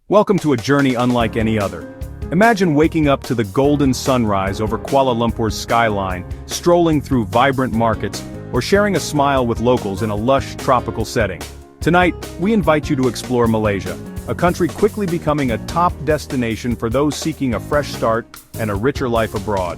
Welcome to a journey unlike any other. Imagine waking up to the golden sunrise over Kuala Lumpur's skyline, strolling through vibrant markets, or sharing a smile with locals in a lush tropical setting. Tonight, we invite you to explore Malaysia, a country quickly becoming a top destination for those seeking a fresh start and a richer life abroad.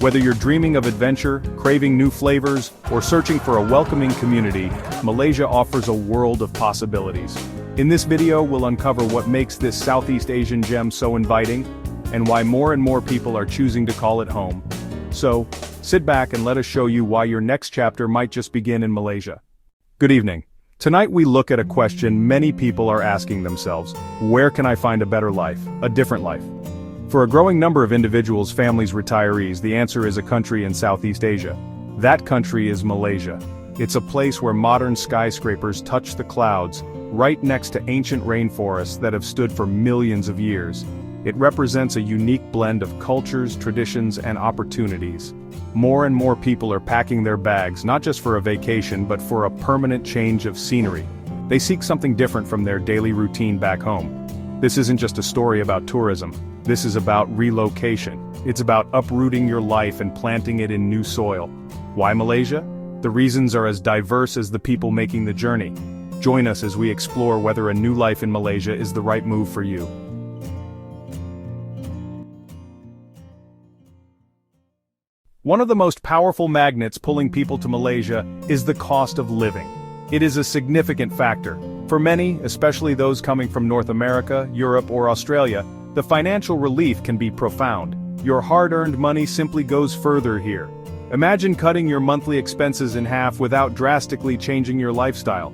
Whether you're dreaming of adventure, craving new flavors, or searching for a welcoming community, Malaysia offers a world of possibilities. In this video, we'll uncover what makes this Southeast Asian gem so inviting, and why more and more people are choosing to call it home. So, sit back and let us show you why your next chapter might just begin in Malaysia. Good evening. Tonight we look at a question many people are asking themselves: where can I find a better life, a different life? For a growing number of individuals, families, retirees, the answer is a country in Southeast Asia. That country is Malaysia. It's a place where modern skyscrapers touch the clouds, right next to ancient rainforests that have stood for millions of years. It represents a unique blend of cultures, traditions, and opportunities. More and more people are packing their bags, not just for a vacation but for a permanent change of scenery. They seek something different from their daily routine back home. This isn't just a story about tourism. This is about relocation. It's about uprooting your life and planting it in new soil. Why Malaysia? The reasons are as diverse as the people making the journey. Join us as we explore whether a new life in Malaysia is the right move for you. One of the most powerful magnets pulling people to Malaysia is the cost of living. It is a significant factor. For many, especially those coming from North America, Europe, or Australia, the financial relief can be profound. Your hard-earned money simply goes further here. Imagine cutting your monthly expenses in half without drastically changing your lifestyle.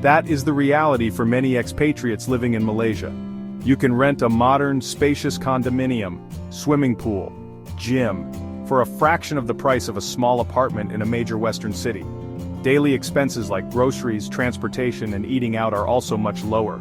That is the reality for many expatriates living in Malaysia. You can rent a modern, spacious condominium, swimming pool, gym, for a fraction of the price of a small apartment in a major Western city. Daily expenses like groceries, transportation, and eating out are also much lower.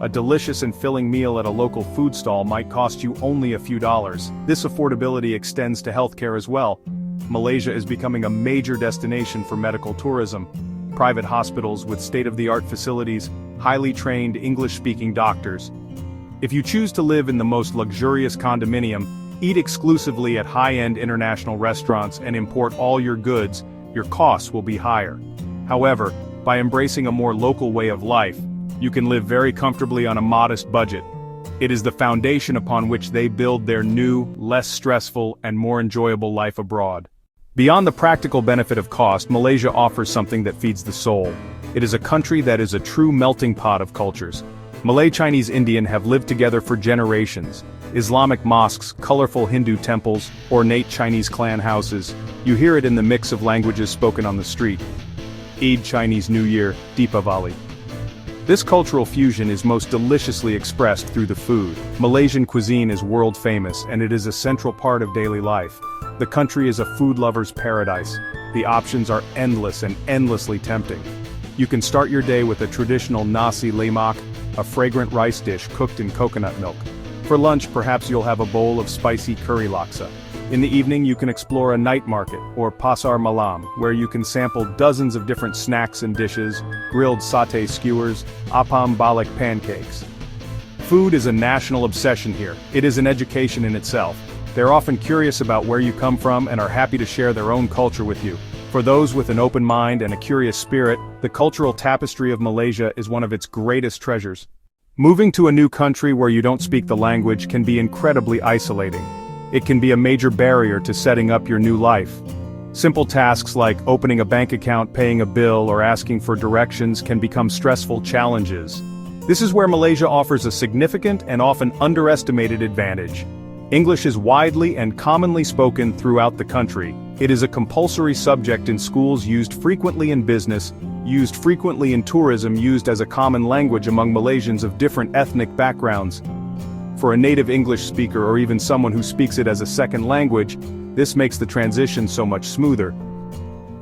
A delicious and filling meal at a local food stall might cost you only a few dollars. This affordability extends to healthcare as well. Malaysia is becoming a major destination for medical tourism. Private hospitals with state-of-the-art facilities, highly trained English-speaking doctors. If you choose to live in the most luxurious condominium, eat exclusively at high-end international restaurants, and import all your goods, your costs will be higher. However, by embracing a more local way of life, you can live very comfortably on a modest budget. It is the foundation upon which they build their new, less stressful, and more enjoyable life abroad. Beyond the practical benefit of cost, Malaysia offers something that feeds the soul. It is a country that is a true melting pot of cultures. Malay, Chinese, Indian have lived together for generations. Islamic mosques, colorful Hindu temples, ornate Chinese clan houses. You hear it in the mix of languages spoken on the street. Eid, Chinese New Year, Deepavali. This cultural fusion is most deliciously expressed through the food. Malaysian cuisine is world famous, and it is a central part of daily life. The country is a food lover's paradise. The options are endless and endlessly tempting. You can start your day with a traditional nasi lemak, a fragrant rice dish cooked in coconut milk. For lunch, perhaps you'll have a bowl of spicy curry laksa. In the evening, you can explore a night market, or pasar malam, where you can sample dozens of different snacks and dishes, grilled satay skewers, apam balik pancakes. Food is a national obsession here. It is an education in itself. They're often curious about where you come from and are happy to share their own culture with you. For those with an open mind and a curious spirit, the cultural tapestry of Malaysia is one of its greatest treasures. Moving to a new country where you don't speak the language can be incredibly isolating. It can be a major barrier to setting up your new life. Simple tasks like opening a bank account, paying a bill, or asking for directions can become stressful challenges. This is where Malaysia offers a significant and often underestimated advantage. English is widely and commonly spoken throughout the country. It is a compulsory subject in schools, used frequently in business, used frequently in tourism, used as a common language among Malaysians of different ethnic backgrounds. For a native English speaker or even someone who speaks it as a second language, this makes the transition so much smoother.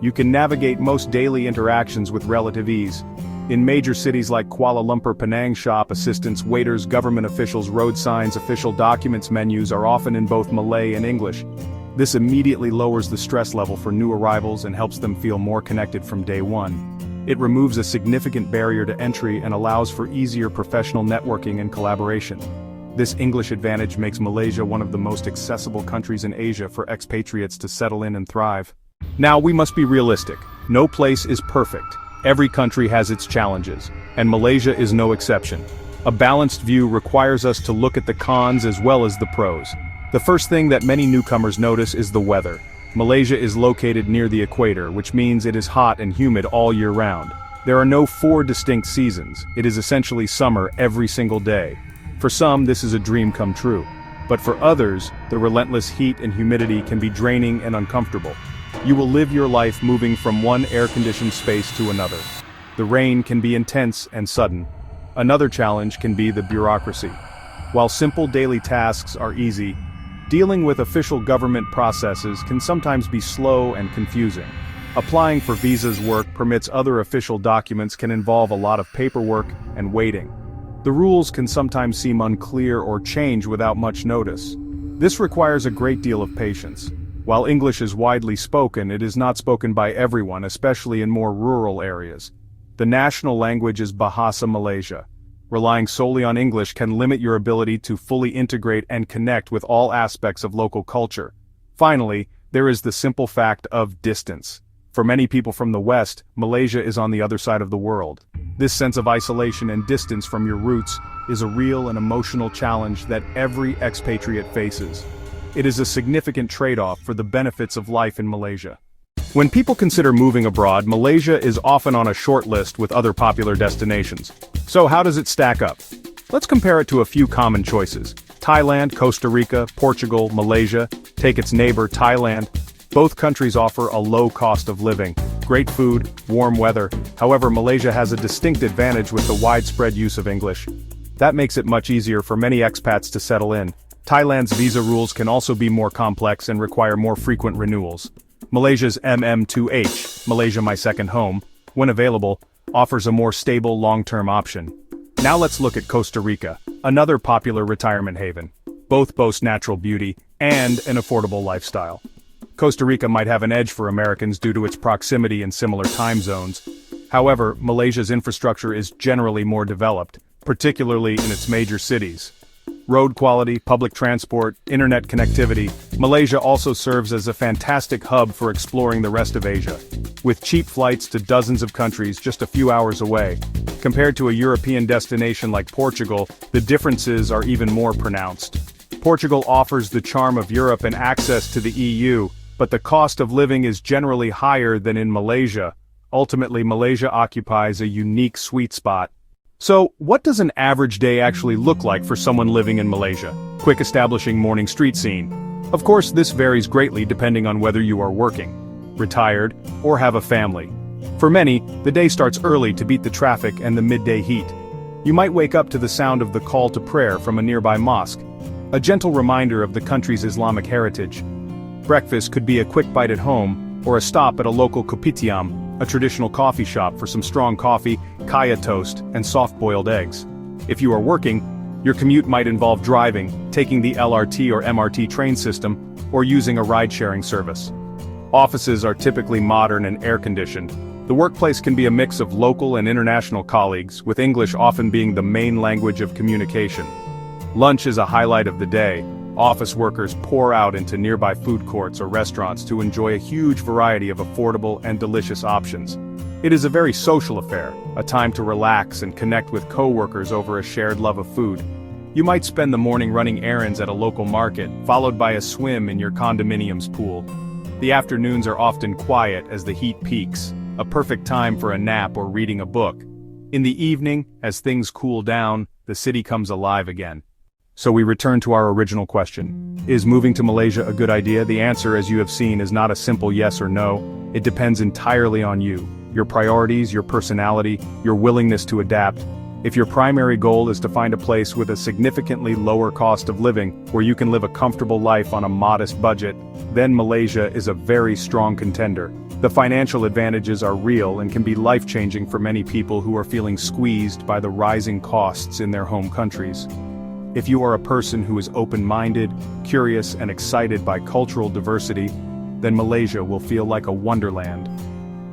You can navigate most daily interactions with relative ease. In major cities like Kuala Lumpur, Penang, shop assistants, waiters, government officials, road signs, official documents, menus are often in both Malay and English. This immediately lowers the stress level for new arrivals and helps them feel more connected from day one. It removes a significant barrier to entry and allows for easier professional networking and collaboration. This English advantage makes Malaysia one of the most accessible countries in Asia for expatriates to settle in and thrive. Now we must be realistic. No place is perfect. Every country has its challenges, and Malaysia is no exception. A balanced view requires us to look at the cons as well as the pros. The first thing that many newcomers notice is the weather. Malaysia is located near the equator, which means it is hot and humid all year round. There are no 4 distinct seasons. It is essentially summer every single day. For some, this is a dream come true. But for others, the relentless heat and humidity can be draining and uncomfortable. You will live your life moving from one air-conditioned space to another. The rain can be intense and sudden. Another challenge can be the bureaucracy. While simple daily tasks are easy, dealing with official government processes can sometimes be slow and confusing. Applying for visas, work permits, other official documents can involve a lot of paperwork and waiting. The rules can sometimes seem unclear or change without much notice. This requires a great deal of patience. While English is widely spoken, it is not spoken by everyone, especially in more rural areas. The national language is Bahasa Malaysia. Relying solely on English can limit your ability to fully integrate and connect with all aspects of local culture. Finally, there is the simple fact of distance. For many people from the West, Malaysia is on the other side of the world. This sense of isolation and distance from your roots is a real and emotional challenge that every expatriate faces. It is a significant trade-off for the benefits of life in Malaysia. When people consider moving abroad, Malaysia is often on a short list with other popular destinations. So how does it stack up? Let's compare it to a few common choices. Thailand, Costa Rica, Portugal, Malaysia. Take its neighbor, Thailand. Both countries offer a low cost of living, great food, warm weather. However, Malaysia has a distinct advantage with the widespread use of English. That makes it much easier for many expats to settle in. Thailand's visa rules can also be more complex and require more frequent renewals. Malaysia's MM2H, Malaysia My Second Home, when available, offers a more stable long-term option. Now let's look at Costa Rica, another popular retirement haven. Both boast natural beauty and an affordable lifestyle. Costa Rica might have an edge for Americans due to its proximity and similar time zones. However, Malaysia's infrastructure is generally more developed, particularly in its major cities. Road quality, public transport, internet connectivity. Malaysia also serves as a fantastic hub for exploring the rest of Asia, with cheap flights to dozens of countries just a few hours away. Compared to a European destination like Portugal, the differences are even more pronounced. Portugal offers the charm of Europe and access to the EU, but the cost of living is generally higher than in Malaysia. Ultimately, Malaysia occupies a unique sweet spot. So, what does an average day actually look like for someone living in Malaysia? Quick establishing morning street scene. Of course, this varies greatly depending on whether you are working, retired, or have a family. For many, the day starts early to beat the traffic and the midday heat. You might wake up to the sound of the call to prayer from a nearby mosque, a gentle reminder of the country's Islamic heritage. Breakfast could be a quick bite at home, or a stop at a local kopitiam, a traditional coffee shop for some strong coffee, kaya toast, and soft-boiled eggs. If you are working, your commute might involve driving, taking the LRT or MRT train system, or using a ride-sharing service. Offices are typically modern and air-conditioned. The workplace can be a mix of local and international colleagues, with English often being the main language of communication. Lunch is a highlight of the day. Office workers pour out into nearby food courts or restaurants to enjoy a huge variety of affordable and delicious options. It is a very social affair, a time to relax and connect with co-workers over a shared love of food. You might spend the morning running errands at a local market, followed by a swim in your condominium's pool. The afternoons are often quiet as the heat peaks, a perfect time for a nap or reading a book. In the evening, as things cool down, the city comes alive again. So we return to our original question. Is moving to Malaysia a good idea? The answer, as you have seen, is not a simple yes or no. It depends entirely on you, your priorities, your personality, your willingness to adapt. If your primary goal is to find a place with a significantly lower cost of living, where you can live a comfortable life on a modest budget, then Malaysia is a very strong contender. The financial advantages are real and can be life-changing for many people who are feeling squeezed by the rising costs in their home countries. If you are a person who is open-minded, curious, and excited by cultural diversity, then Malaysia will feel like a wonderland.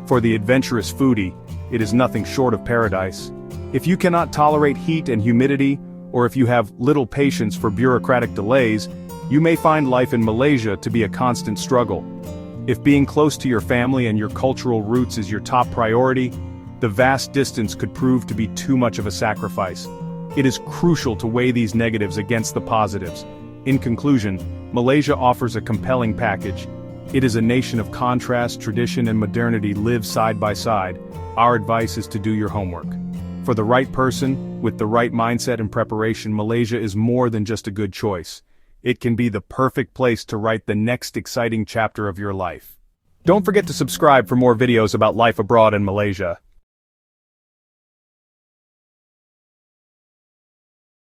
For the adventurous foodie, it is nothing short of paradise. If you cannot tolerate heat and humidity, or if you have little patience for bureaucratic delays, you may find life in Malaysia to be a constant struggle. If being close to your family and your cultural roots is your top priority, the vast distance could prove to be too much of a sacrifice. It is crucial to weigh these negatives against the positives. In conclusion, Malaysia offers a compelling package. It is a nation of contrast, tradition, and modernity live side by side. Our advice is to do your homework. For the right person, with the right mindset and preparation, Malaysia is more than just a good choice. It can be the perfect place to write the next exciting chapter of your life. Don't forget to subscribe for more videos about life abroad in Malaysia.